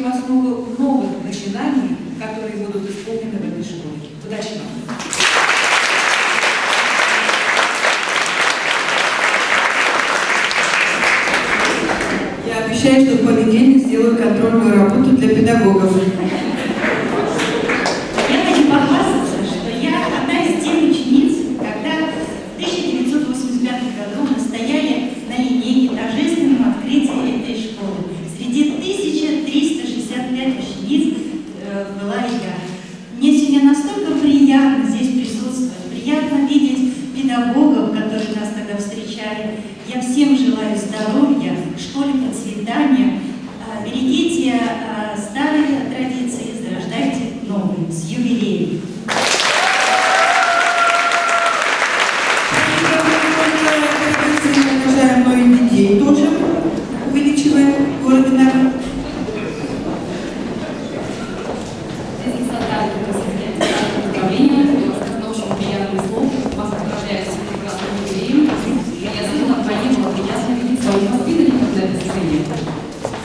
вас много новых начинаний, которые будут исполнены в этой школе. Удачи вам! Я обещаю, что в понедельник сделаю контрольную работу для педагогов. Я хочу похвастаться, что я одна из тех учениц, когда в 1985 году настояли на линейке торжественного открытия этой школы. Среди 1365 учениц была я. Мне сегодня настолько приятно здесь присутствовать, приятно видеть педагогов, которые нас тогда встречали. Я всем желаю здоровья, школе процветания. Берегите старые традиции, зарождайте новые. С юбилеем! Приглашаем новых детей тоже, увеличиваем городе Нарву.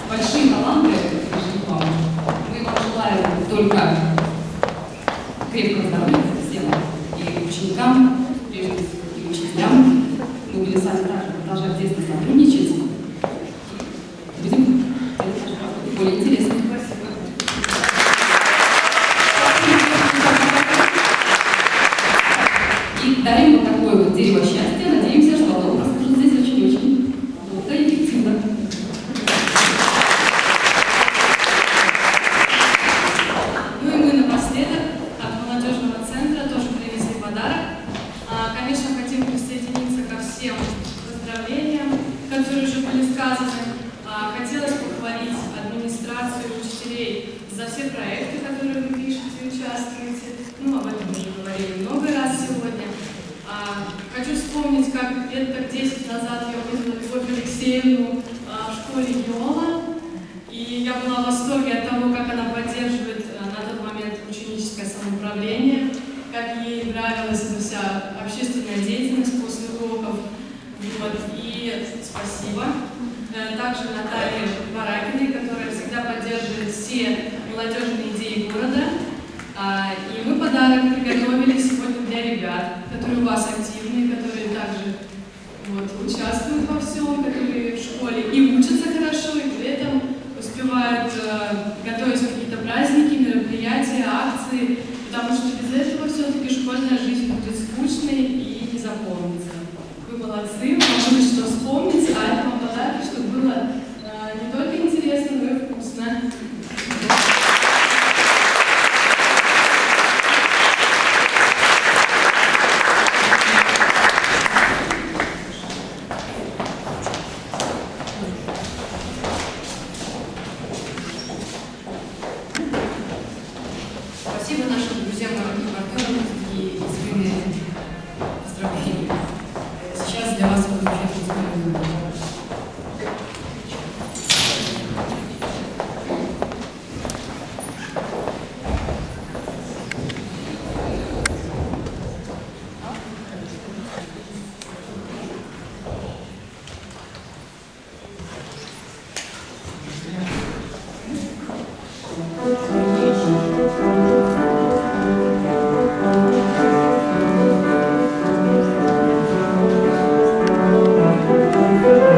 Большие таланты вам. Мы вам желаем только крепкого здоровья всем и ученикам, прежде всего, и учителям. Мы будем с вами также продолжать тесно сотрудничать. Будем делать нашу работу более интересной. И дарим вот такое вот дерево счастья. Надеемся, что оно у нас будет здесь очень-очень долго и эффективно. Ну и мы напоследок от молодежного центра тоже привезли подарок. Конечно, хотим присоединиться ко всем поздравлениям, которые уже были сказаны. Хотелось похвалить администрацию, учителей за все проекты, которые вы пишете и участвуете. Ну, об этом уже говорили много раз сегодня. Хочу вспомнить, как лет так 10 назад я увидела Любовь Алексеевну в школе Йола. И я была в восторге от того, как она поддерживает на тот момент ученическое самоуправление, как ей нравилась эта вся общественная деятельность после уроков. Вот. И спасибо. Также Наталье Баракиной, которая всегда поддерживает все молодежные идеи города. И мы подарок приготовили сегодня для ребят, которые у вас активные, которые также участвуют во всем, которые в школе и учатся хорошо, и при этом успевают готовить какие-то праздники, мероприятия, акции, потому что без этого все-таки школьная жизнь будет скучной и не запомнится. Вы молодцы, вам будет что вспомнить, а это вам подарки, чтобы было не только интересно, но и вкусно. Спасибо нашим друзьям и партнерам и искренние поздравления. Сейчас для вас будет Thank you.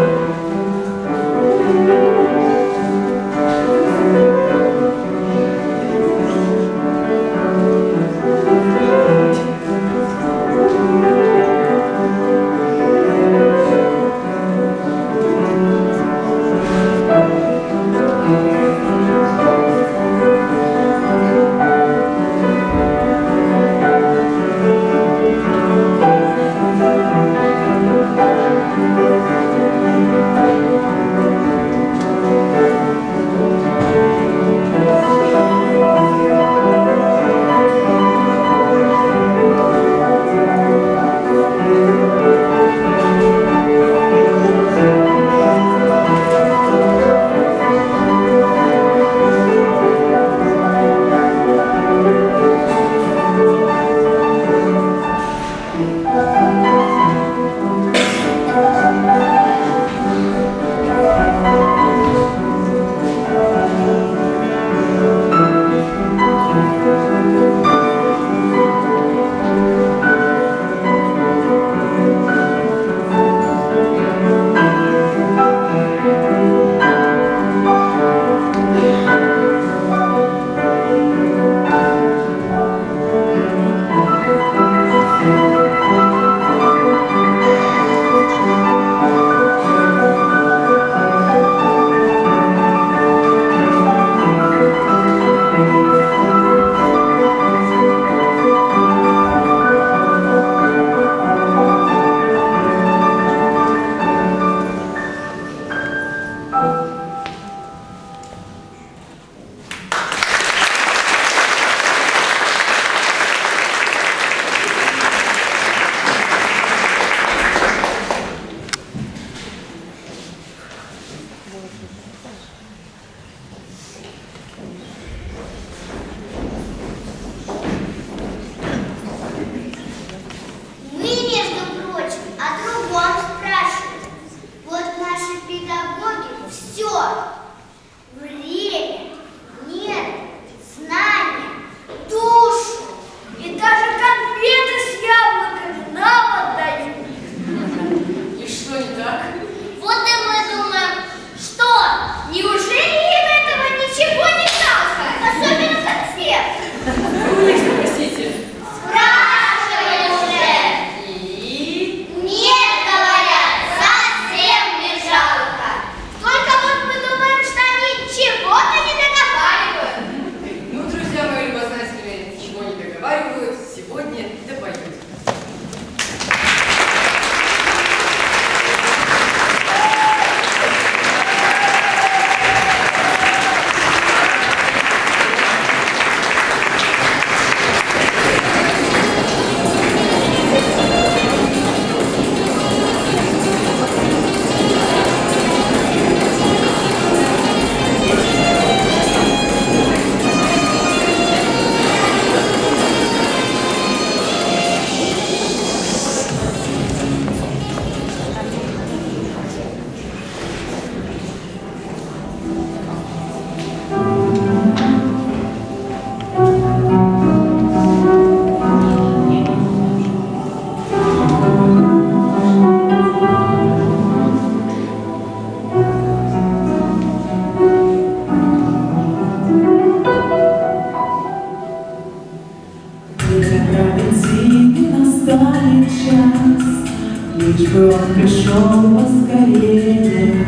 поскорее.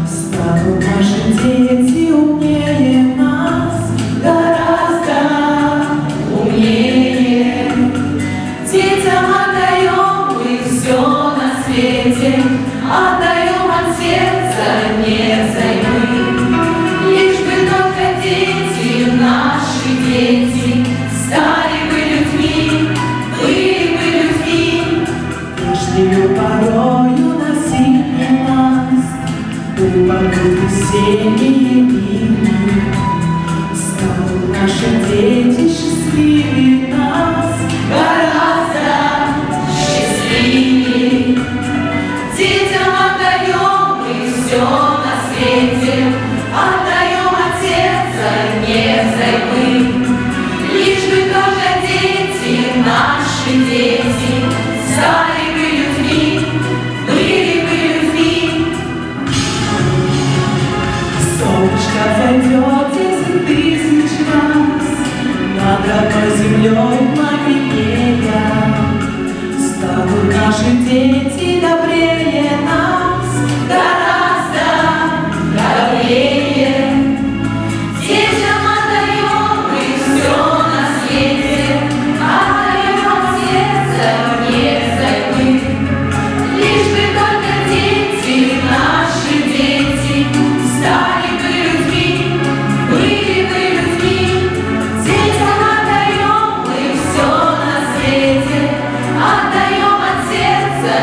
Станут наши дети умнее нас, гораздо умнее. Детям отдаем мы все на свете, отдаем от сердца не взаймы. Лишь бы только дети, наши дети, стали бы людьми, были бы людьми. Лишними порою насильнее нас упадут весенние дни. Станут наши дети счастливее нас, гораздо счастливее. Детям отдаем мы все на свете, отдаем от сердца не взаймы. Лишь бы только дети, наши дети, стали бы людьми, были бы людьми. Солнышко зайдет 10 тысяч раз над одной землей пламенея. Станут наши дети добрее нас, гораздо добрее. Детям отдаем мы все на свете, отдаем от сердца не взаймы. Лишь бы только дети, наши дети, стали бы людьми, были бы людьми. Детям отдаем мы все на свете, отдаем от сердца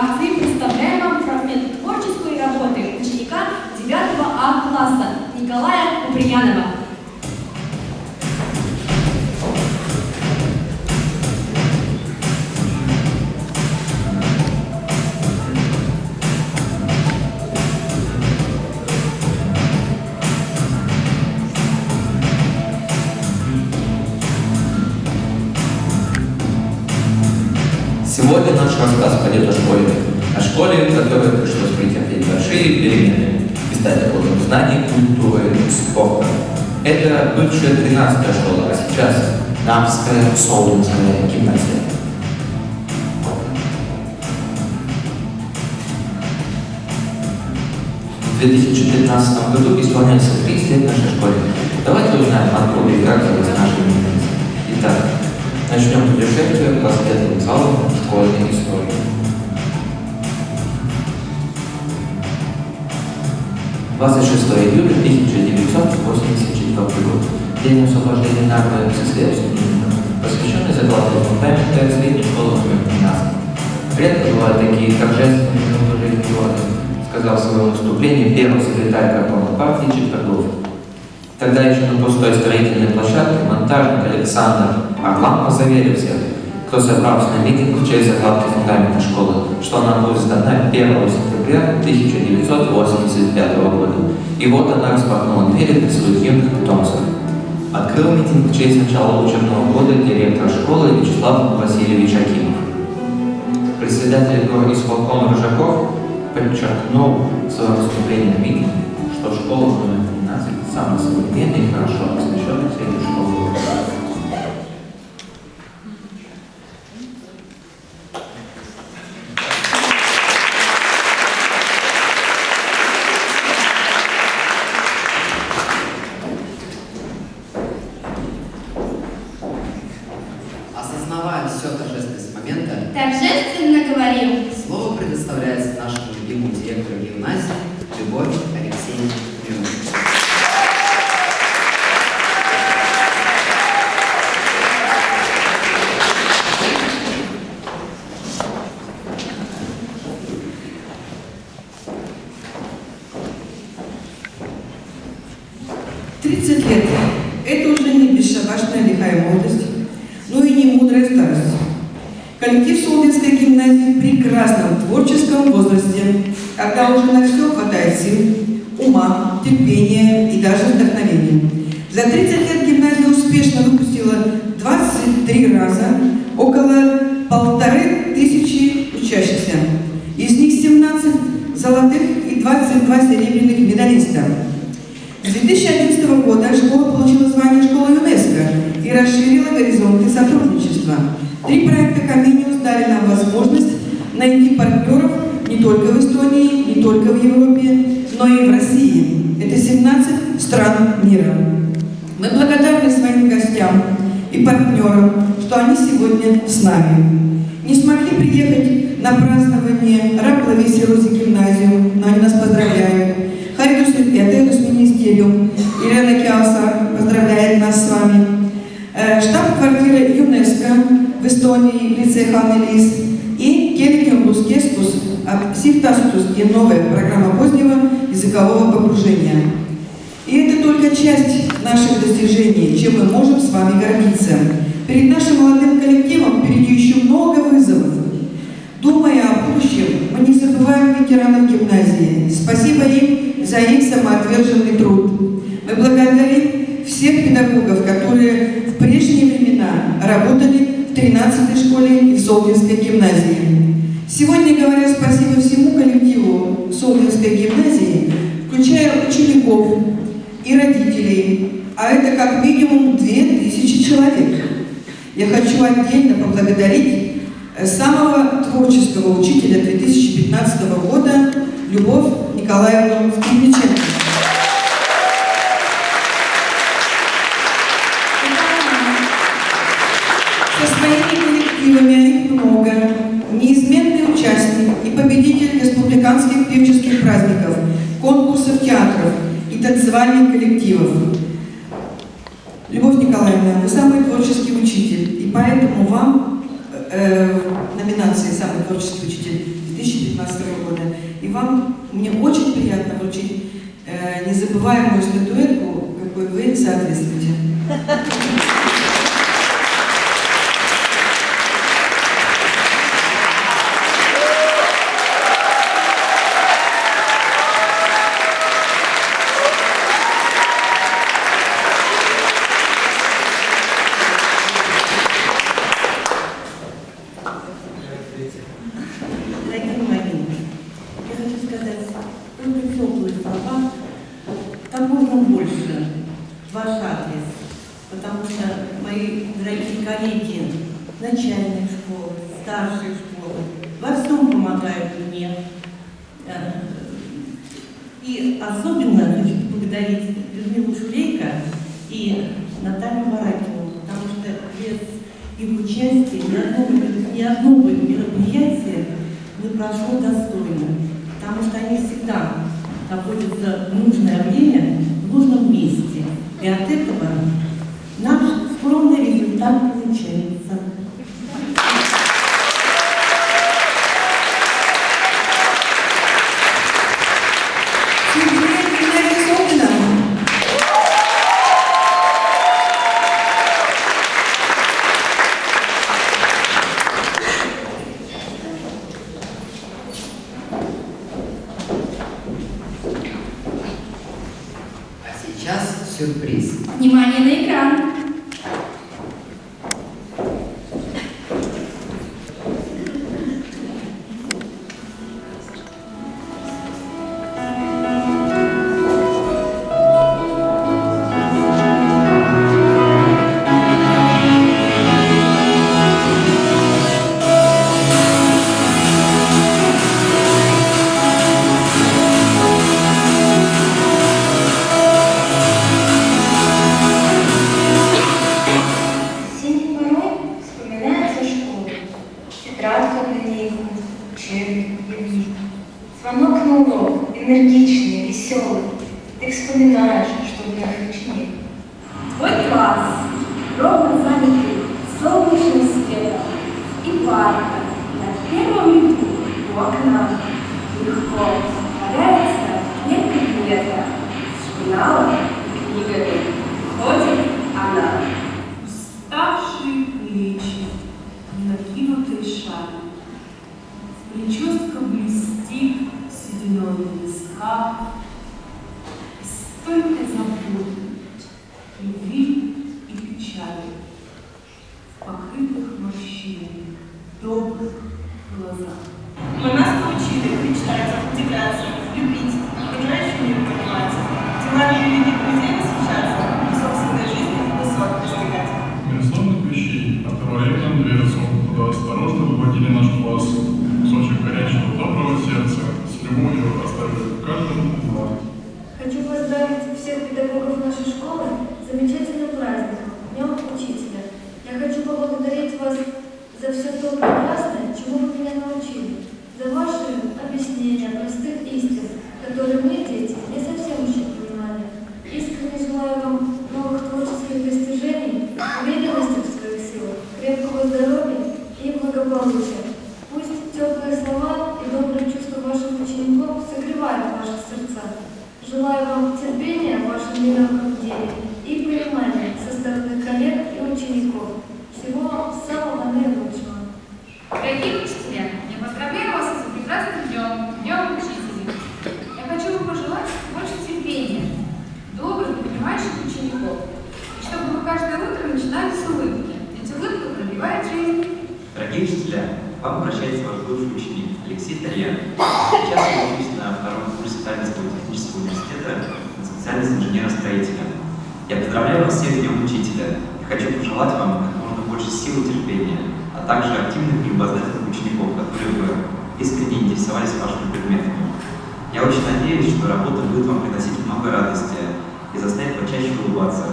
акции представляем вам фрагмент творческой работы ученика 9 А класса Николая Куприянова. Сегодня наш рассказ пойдет о школе, которая пришлось претерпеть большие перемены и стать родом знаний, культуры и спорта. Это бывшая 13-я школа, а сейчас Нарвская Солнечная гимназия. В 2015 году исполняется 30 лет нашей школе. Давайте узнаем откуда и как зовут наша гимназия. Итак, начнем путешествие по светлым залам школьной истории. 26 июля 1984 год. День освобождения Нарвы со следующим днем, посвященный закладке фундамента средней школы номер 13. Редко бывают такие торжественные минуты жизни города, сказал в своем выступлении первый секретарь горкома партии Четверглов. Тогда еще на пустой строительной площадке монтажник Александр Арламов заверил всех, кто собрался на митинг в честь закладки фундамента школы, что она будет сдана 1 сентября 1985 года. И вот она распахнула двери для своих юных питомцев. Открыл митинг в честь начала учебного года директор школы Вячеслав Васильевич Акимов. Председатель горисполкома Рыжаков подчеркнул в своем выступлении на митинге, что школа номер 13 самая современная и хорошо оснащенная средняя школа города. Осознавая всю торжественность момента, Торжественно говорим. слово предоставляется нашему любимому директору гимназии Любовь Алексеевне Мирновой. 30 лет – это уже не бесшабашная лихая молодость, но и не мудрая старость. Коллектив Солнечной гимназии в прекрасном творческом возрасте, когда уже на все хватает сил, ума, терпения и даже вдохновения. За 30 лет гимназия успешно выпустила 23 раза около 1500 учащихся. Из них 17 золотых и 22 серебряных медалиста. С 2011 года школа получила звание школы ЮНЕСКО и расширила горизонты сотрудничества. 3 проекта Comenius дали нам возможность найти партнеров не только в Эстонии, не только в Европе, но и в России. Это 17 стран мира. Мы благодарны своим гостям и партнерам, что они сегодня с нами. Не смогли приехать на празднование Раплависи Рози гимназию, но они нас поздравляют. Харидус и Атедус Министериум, Елена Киасар поздравляет нас с вами. Штаб-квартира ЮНЕСКО в Эстонии, лице Ханелис и Келикиумбус Кескус, Сихтастус и новая программа позднего языкового погружения. И это только часть наших достижений, чем мы можем с вами гордиться. Перед нашим молодым коллективом впереди еще много вызовов. Думая о будущем, мы не забываем ветеранов гимназии. Спасибо им за их самоотверженный труд. Мы благодарим всех педагогов, которые в прежние времена работали в 13-й школе и в Солнечной гимназии. Сегодня говоря спасибо всему коллективу Солнечной гимназии, включая учеников и родителей, а это как минимум 2000 человек. Я хочу отдельно поблагодарить самого творческого учителя 2015 года Любовь Николаевну Скрипниченко. Со своими коллективами, их много, неизменный участник и победитель республиканских певческих праздников, конкурсов театров и танцевальных коллективов. Любовь Николаевна, вы самый творческий учитель, и поэтому вам номинации «Самый творческий учитель» в 2015 2017 года. И вам, мне очень приятно вручить незабываемую статуэтку, какой вы соответствуете. Дорогие мои, я хочу сказать только теплые слова, как можно больше в ваш адрес, потому что мои дорогие коллеги начальной школы, старшей школы во всем помогают мне. И особенно хочу поблагодарить Людмилу Шулейко и Наталью Варакину, потому что без их участия ни одно бы мероприятие не прошло достойно, потому что они всегда находятся в нужное время, в нужном месте. И от этого наш скромный результат получается. А сейчас сюрприз. Внимание на экран. Синей порой вспоминается школа, тетрадка для них, учебник, дневник. Звонок на урок, энергичный, веселый. Ты вспоминаешь, что вновь ученик. Твой класс ровно занятый солнечным светом и парка на первом ряду у окна легко валяется нет лета, с журналом и книгами ходит она. Уставшие плечи, накинутые шали, прическа блестит сединой на висках, и столько забот, любви и печали, в покрытых морщинами, добрых глазах. Но нас научили мечтать, удивляться, любить, окружающий мир понимать, делами великих друзей восхищаться и собственной жизни высот достигать. Безусловных вещей, открывали нам дверцу, куда осторожно выводили наш класс, кусочек горячего доброго сердца, с любовью оставили в каждом из нас. Хочу поздравить всех педагогов нашей школы с замечательным праздником, Днем Учителя. Я хочу поблагодарить вас за все то прекрасное, чему вы меня научили, за ваши объяснения простых истин, которые мы, дети, не совсем еще понимали. Искренне желаю вам новых творческих достижений, уверенности в своих силах, крепкого здоровья и благополучия. Пусть теплые слова и добрые чувства ваших учеников согревают ваши сердца. Желаю вам терпения в вашем нелегком деле и понимания со стороны коллег и учеников. Всего вам самого наилучшего. Дорогие учителя, я поздравляю вас с прекрасным днем, Днем Учителя. Я хочу вам пожелать больше терпения, добрых, понимающих учеников, и чтобы вы каждое утро начинали с улыбки, ведь улыбка пробивает жизнь. Дорогие учителя, к вам обращается ваш бывший ученик Алексей Тальян. Сейчас я учусь на втором курсе Таллинского технического университета на специальность инженера-строителя. Я поздравляю вас всех с Днем Учителя и хочу пожелать вам как можно больше сил и терпения, а также активных и любознательных учеников, которые бы искренне интересовались вашими предметами. Я очень надеюсь, что работа будет вам приносить много радости и заставит почаще улыбаться.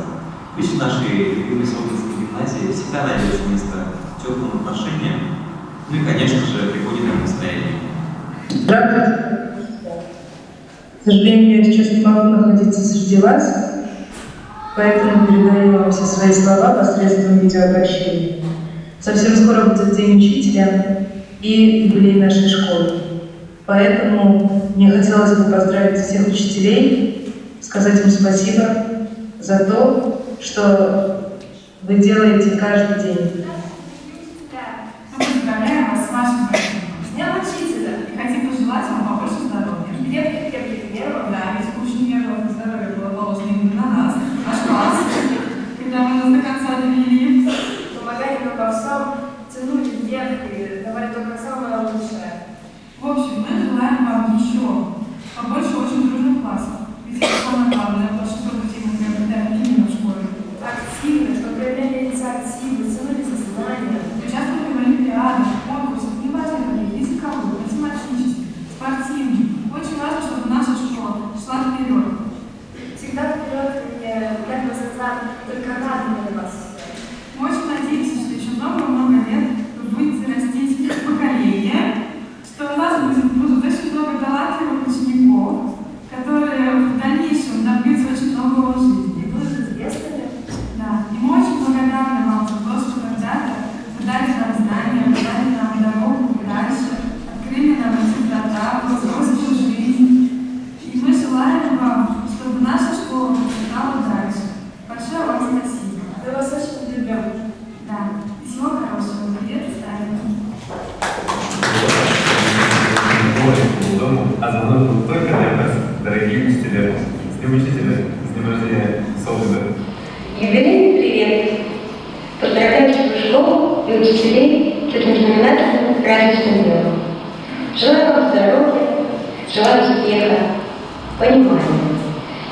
Пусть в нашей любимой Солнцевской гимназии всегда найдется место теплым отношениям, ну и, конечно же, пригодным настроением. Здравствуйте. К сожалению, я сейчас не могу находиться среди вас, поэтому передаю вам все свои слова посредством видеообращения. Совсем скоро будет День Учителя и юбилей нашей школы. Поэтому мне хотелось бы поздравить всех учителей, сказать им спасибо за то, что вы делаете каждый день. Мы поздравляем вас с вашим с Днем Учителя и хотим пожелать вам побольше здоровья. Крепких нервов. Да, ведь куча нервов и здоровья было положено именно на нас, наш класс, когда мы нас до конца довели. Помогали нам во всем, тянули вверх и давали только самое лучшее. В общем, мы желаем вам еще побольше очень дружных классов. Ведь это самое главное, большинство друзей мы приобретаем именно в школе. Активно, что проявляли инициативу, ценули за знания. Участвовали в олимпиадах, конкурсах, неважно каких, языковых, математических, спортивных. Очень важно, чтобы наша школа шла вперед. Всегда вперед, как бы сказать, только рады для вас. Мы очень надеемся, что еще много-много лет вы будете растить поколение, что у нас будут очень много талантливых учеников, которые в дальнейшем добьются очень многого в жизни. И будут известными. Да. И мы очень благодарны вам за то, что когда-то вы дали нам знания, вы дали нам дорогу дальше, открыли нам эти врата, взрослую жизнь. И мы желаем вам, чтобы наша школа процветала дальше. Большое вам спасибо. Мы вас очень любим. Да. И всего хорошего. Привет, Сталин. Очень дому, а звонок был только для нас, дорогие учителя. С Днем Учителя, с Днем рождения, Солнце. Юбилейный привет! Поздравляю свою школу и учителей с этим знаменательным праздничным днем. Желаю вам здоровья, желаю успеха, понимания,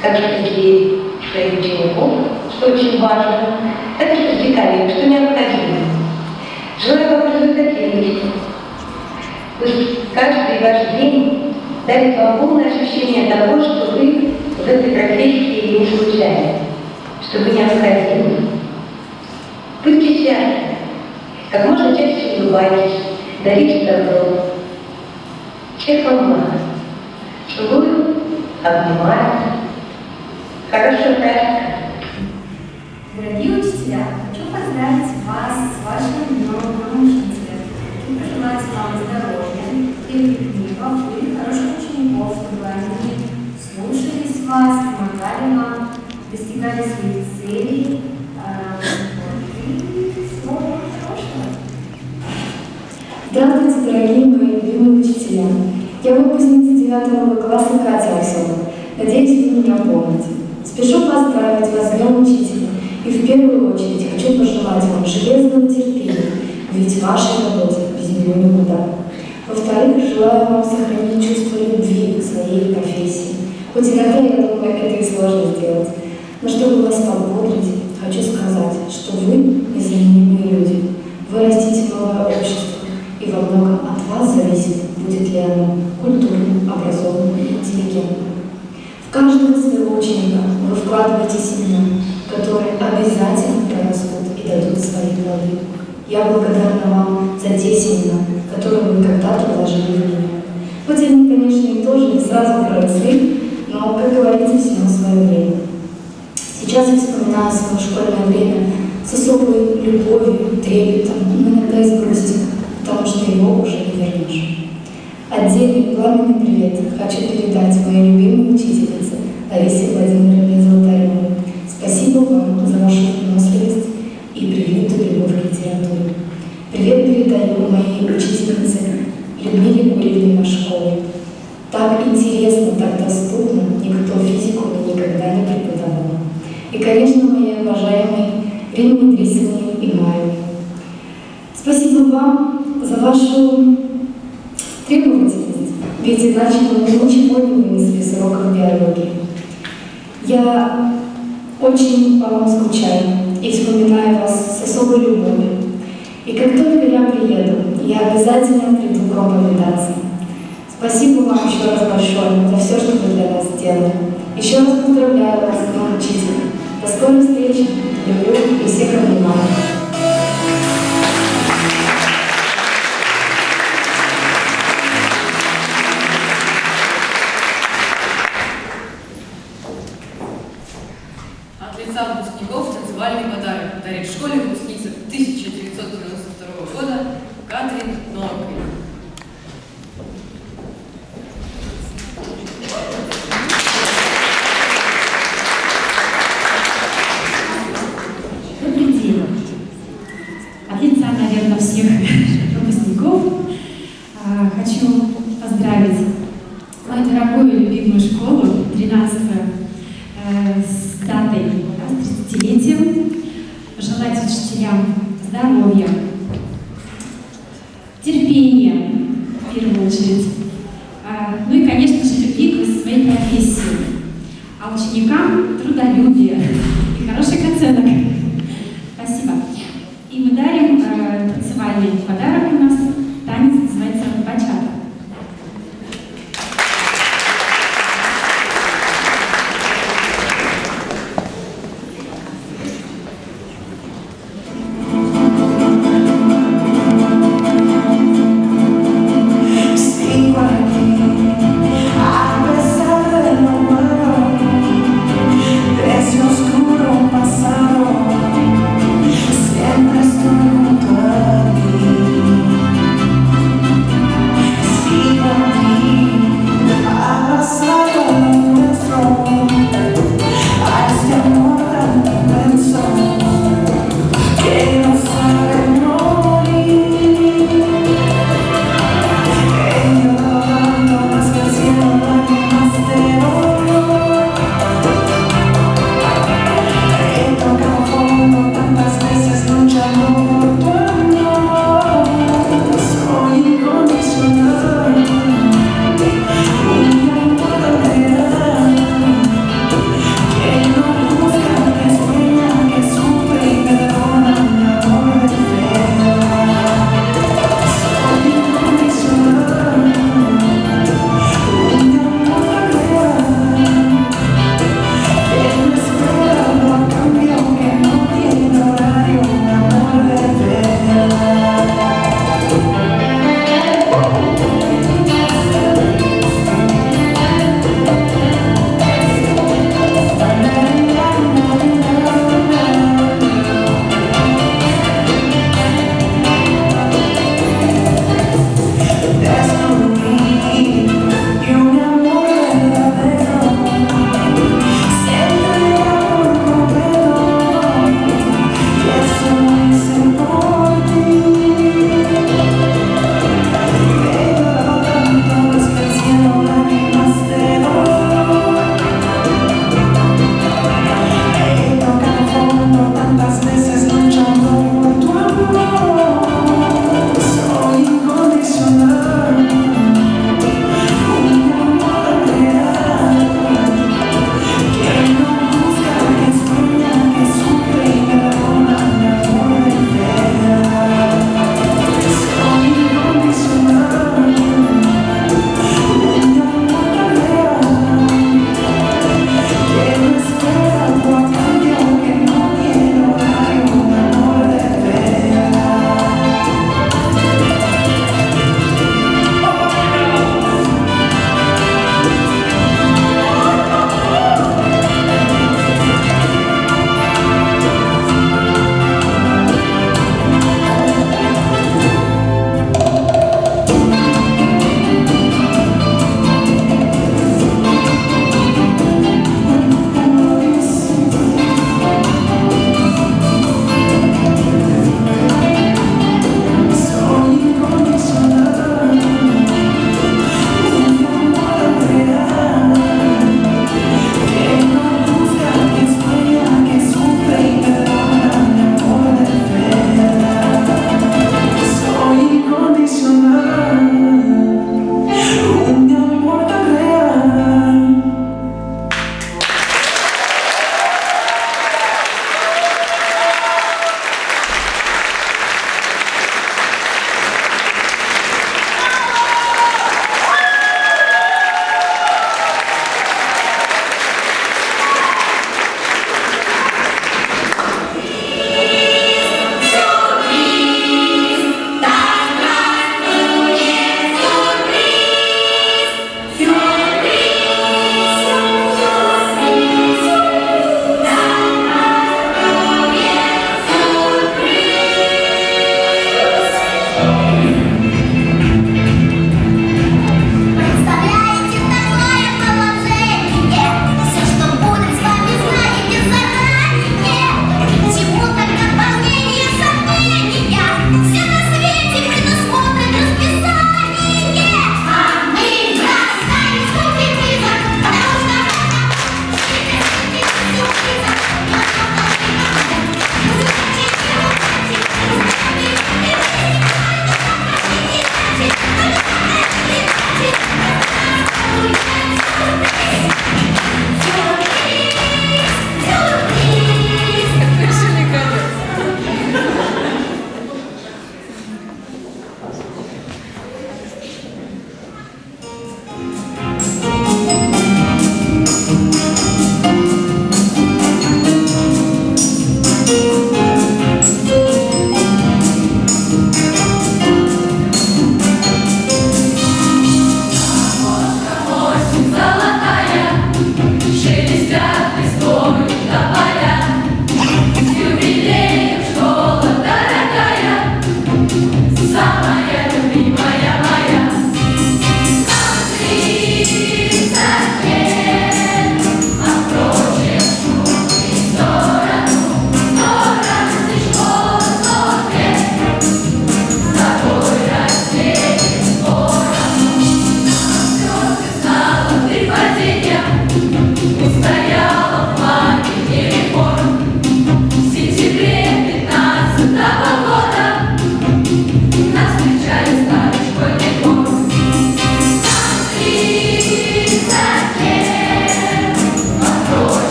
как же среди своих учеников, что очень важно, так и среди коллег, что необходимо. Желаю вам результативности. Пусть каждый ваш день дарит вам полное ощущение того, что вы в этой профессии не случайны, что вы необходимы. Будьте счастливы, как можно чаще улыбайтесь, дарите добро. Всех вам благ. Целую, обнимаю. Хорошего праздника. Дорогие учителя, хочу поздравить вас с вашим днем учителя и пожелать вам здоровья, терпеливых и хороших учеников, чтобы они слушались вас, помогали вам, достигали своих целей. И всего хорошего. Здравствуйте, дорогие мои любимые учителя. Я выпускница 9 класса Катя Аксенова. Надеюсь, вы меня помните. Спешу поздравить вас с Днем Учителя. И в первую очередь хочу пожелать вам железного терпения, ведь в вашей работе без него никуда. Во-вторых, желаю вам сохранить чувство любви к своей профессии. Хоть иногда, я думаю, это и сложно сделать. Но чтобы вас подбодрить, хочу сказать, что вы незаменимые люди. Вы растите новое общество, и во многом от вас зависит, будет ли оно культурным, образованным и интеллигентным. В каждого своего ученика вы вкладываете семена, которые обязательно прорастут и дадут свои плоды. Я благодарна вам за те семена, которые вы когда-то вложили в меня. Хоть они, конечно, и тоже не сразу проросли, но, как говорится, всему свое время. Сейчас я вспоминаю свое школьное время с особой любовью, трепетом, но иногда и с грустью, потому что его уже не вернешь. Отдельный пламенный привет хочу передать моей любимой учительнице Ларисе Владимировне Золотаревой. Спасибо вам за вашу выносливость и привитую любовь к литературе. Привет передаю моей учительнице Людмиле Гурьевне Машковой. Так интересно, так доступно, никто физику никогда не преподавал. И, конечно, моей уважаемой Рине Идрисовне Имаевой. Спасибо вам за вашу требовательность, ведь иначе мы ничего не вынесли с уроков биологии. Я очень по вам скучаю и вспоминаю вас с особой любовью. И как только я приеду, я обязательно приду к вам повидаться. Спасибо вам еще раз большое за все, что вы для нас сделали. Еще раз поздравляю вас с Днем Учителя. До скорой встречи. Люблю и всех обнимаю. От лица выпускников танцевальный подарок дарит школе выпускница 1992 года Катрин Норкой. в первую очередь. Ну и, конечно же, любви к своей профессии. А ученикам трудолюбие и хороших оценок.